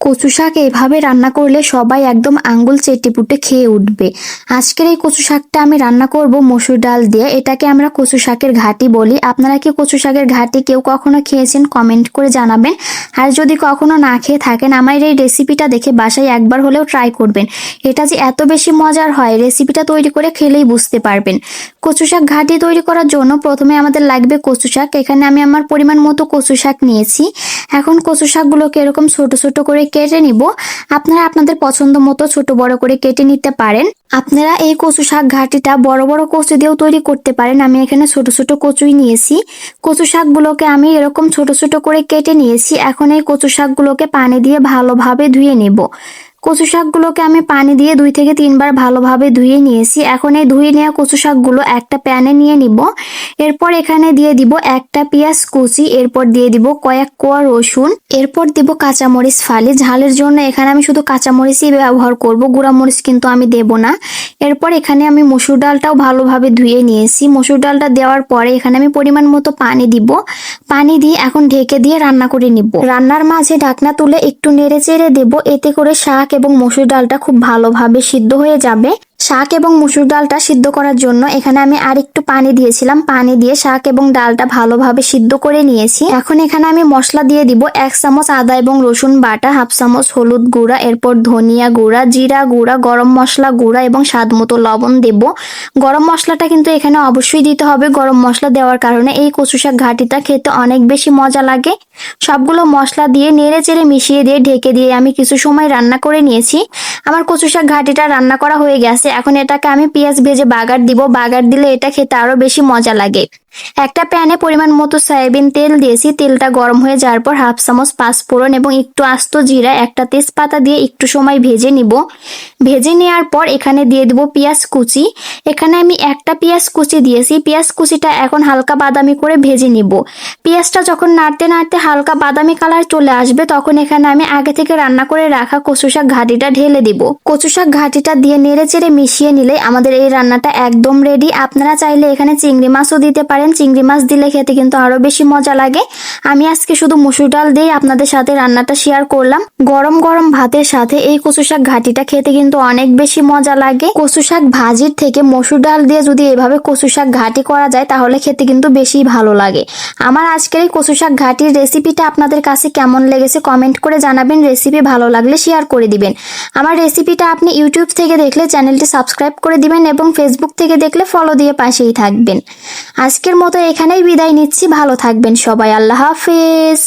কচু শাক এভাবে রান্না করলে সবাই একদম আঙ্গুল চেটেপুটে খেয়ে উঠবে। আজকের এই কচু শাকটা আমি রান্না করব মসুর ডাল দিয়ে। এটাকে আমরা কচু শাকের ঘাটি বলি। আপনারা কি কচু শাকের ঘাটি কেউ কখনো খেয়েছেন কমেন্ট করে জানাবেন। আর যদি কখনো না খেয়ে থাকেন আমার এই রেসিপিটা দেখে বাসায় একবার হলেও ট্রাই করবেন। এটা যে এত বেশি মজার হয় রেসিপিটা তৈরি করে খেলেই বুঝতে পারবেন। কচু শাক ঘাটি তৈরি করার জন্য প্রথমে আমাদের লাগবে কচু শাক। এখানে আমি আমার পরিমাণ মতো কচু শাক নিয়েছি। এখন কচু শাকগুলোকে এরকম ছোট ছোট করে কেটে নিব। আপনারা আপনাদের পছন্দ মতো ছোট বড় করে কেটে নিতে পারেন। আপনারা এই কচু শাক ঘাটিটা বড় বড় কচু দিয়েও তৈরি করতে পারেন। আমি এখানে ছোট ছোট কচুই নিয়েছি। কচু শাকগুলোকে আমি এরকম ছোট ছোট করে কেটে নিয়েছি। এখন এই কচু শাকগুলোকে পানি দিয়ে ভালোভাবে ধুয়ে নেব। কচু শাকগুলোকে আমি পানি দিয়ে 2 থেকে 3 বার ভালোভাবে ধুয়ে নিয়েছি। এখন এই ধুয়ে নেওয়া কচু শাকগুলো একটা প্যানে নিয়ে নিব। এরপর এখানে দিয়ে দিব একটা পেঁয়াজ কুচি, এরপর দিয়ে দিব কয়েক কোয়া রসুন, এরপর দিব কাঁচামরিচ ফালি। ঝালের জন্য এখানে আমি শুধু কাঁচামরিচই ব্যবহার করব, গুঁড়া মরিচ কিন্তু আমি দেব না। এরপর এখানে আমি মসুর ডালটাও ভালোভাবে ধুয়ে নিয়েছি। মসুর ডালটা দেওয়ার পরে এখানে আমি পরিমাণ মতো পানি দিব। পানি দিয়ে এখন ঢেকে দিয়ে রান্না করে নিব। রান্নার মাঝে ঢাকনা তুলে একটু নেড়ে চেড়ে দেব। এতে করে শাক এবং মসুর ডালটা খুব ভালোভাবে সিদ্ধ হয়ে যাবে। শাক এবং মসুর ডালটা সিদ্ধ করার জন্য এখানে আমি আর একটু পানি দিয়েছিলাম। পানি দিয়ে শাক এবং ডালটা ভালোভাবে সিদ্ধ করে নিয়েছি। এখন এখানে আমি মশলা দিয়ে দিব 1 চামচ আদা এবং রসুন বাটা, 1/2 চামচ হলুদ গুঁড়া, এরপর ধনিয়া গুঁড়া, জিরা গুঁড়া, গরম মশলা গুঁড়া এবং স্বাদ মতো লবণ দেব। গরম মশলাটা কিন্তু এখানে অবশ্যই দিতে হবে। গরম মশলা দেওয়ার কারণে এই কচু শাক ঘাটিটা খেতে অনেক বেশি মজা লাগে। সবগুলো মশলা দিয়ে নেড়ে চেড়ে মিশিয়ে দিয়ে ঢেকে দিয়ে আমি কিছু সময় রান্না করে নিয়েছি। আমার কচু শাক ঘাটিটা রান্না করা হয়ে গেছে। এখন এটাকে আমি পেঁয়াজ ভেজে বাগার দিব। বাগার দিলে এটা খেতে আরো বেশি মজা লাগে। একটা প্যানে পরিমাণ মতো সয়াবিন তেল দিয়েছি। তেলটা গরম হয়ে যাওয়ার পর 1/2 চামচ পাঁচফোড়ন এবং একটু আস্ত জিরা, একটা তেজপাতা দিয়ে একটু সময় ভেজে নিব। ভেজে নেওয়ার পর এখানে দিয়ে দিব পেঁয়াজ কুচি। এখানে আমি একটা পেঁয়াজ কুচি দিয়েছি। পেঁয়াজ কুচিটা এখন হালকা বাদামি করে ভেজে নিব। পেঁয়াজটা যখন নাড়তে নাড়তে হালকা বাদামি কালার চলে আসবে তখন এখানে আমি আগে থেকে রান্না করে রাখা কচু শাক ঘাটিটা ঢেলে দিব। কচু শাক ঘাটিটা দিয়ে নেড়ে চেড়ে মিশিয়ে নিলে আমাদের এই রান্নাটা একদম রেডি। আপনারা চাইলে এখানে চিংড়ি মাছও দিতে পারেন। চিংড়ি মাছ দিলে খেতে কিন্তু আরো বেশি মজা লাগে। আমি আজকে শুধু মসুর ডাল দিয়ে আপনাদের সাথে রান্নাটা শেয়ার করলাম। গরম গরম ভাতের সাথে এই কচু শাক ঘাটিটা খেতে কিন্তু অনেক বেশি মজা লাগে। কচু শাক ভাজির থেকে মসুর ডাল দিয়ে যদি এভাবে কচু শাক ঘাটি করা যায় তাহলে খেতে কিন্তু বেশি ভালো লাগে। আমার আজকের এই কচু শাক ঘাটির রেসিপিটা আপনাদের কাছে কেমন লেগেছে কমেন্ট করে জানাবেন। রেসিপি ভালো লাগলে শেয়ার করে দিবেন। আমার রেসিপিটা আপনি ইউটিউব থেকে দেখলে চ্যানেলটি সাবস্ক্রাইব করে দিবেন এবং ফেসবুক থেকে দেখলে ফলো দিয়ে পাশেই থাকবেন। আজকের মতো এখানেই বিদায় নিচ্ছি। ভালো থাকবেন সবাই। আল্লাহ হাফেজ।